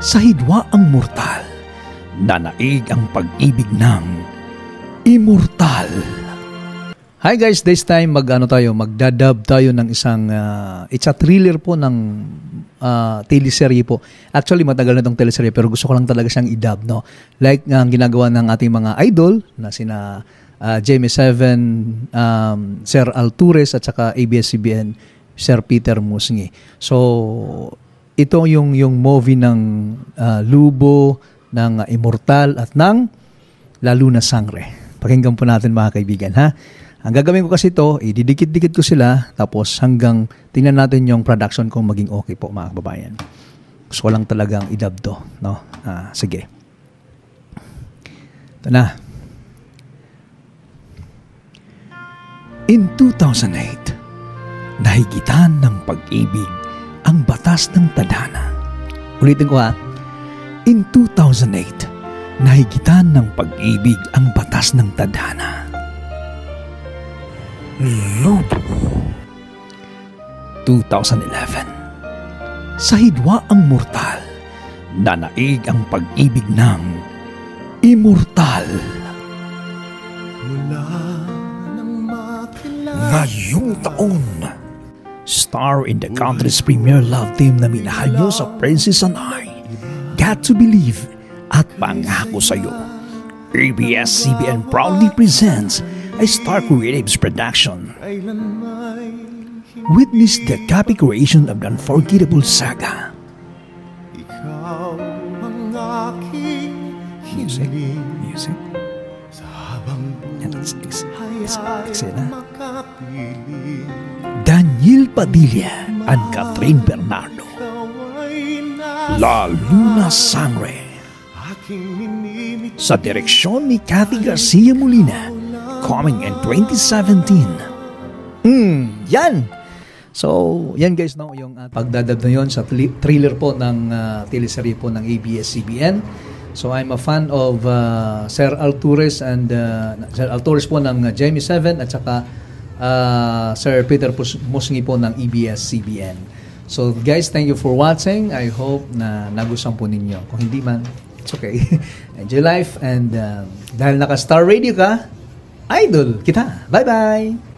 Sa hidwa ang mortal, nanaig ang pag-ibig ng immortal. Hi guys, this time magdadub tayo ng isang it's a thriller po ng teleserye po. Actually matagal na itong teleserye pero gusto ko lang talaga siyang i-dub, no? Like ang ginagawa ng ating mga idol na sina Jamie 7, Sir Altures at saka ABS-CBN Sir Peter Musngi. So ito yung movie ng Lubo, ng Immortal at ng Lalo na Sangre. Pakinggan po natin mga kaibigan, ha? Ang gagawin ko kasi ito, ididikit-dikit ko sila tapos hanggang tingnan natin yung production kung maging okay po mga kababayan. Gusto ko lang talagang i-dub to, no? Sige. Ito na. In 2008, nahigitan ng pag-ibig ang batas ng tadhana. Ulitin ko ha. In 2008, nahigitan ng pag-ibig ang batas ng tadhana. Lubo. 2011. Sa hidwa ang mortal, nanaig ang pag-ibig ng immortal. Ngayong taon, star in the country's premier love team na minahal nyo sa Princess and I, Got to Believe at Pangako Sa'yo, ABS-CBN proudly presents a Star Creatives production. Witness the copy creation of the unforgettable saga. Music. Daniel Padilla and Catherine Bernardo. Lalo na Sangre. Sa direksyon ni Cathy Garcia Molina. Coming in 2017. Yan! So, yan guys, no, yung pagdadab na yun sa thriller po ng teleserye po ng ABS-CBN. So, I'm a fan of Sir Altures and Sir Altures po ng Jamie 7 at saka Sir Peter Musngi po ng ABS-CBN. So, guys, thank you for watching. I hope na nagustuhan po ninyo. Kung hindi man, it's okay. Enjoy life and dahil naka-Star Radio ka, idol kita. Bye-bye!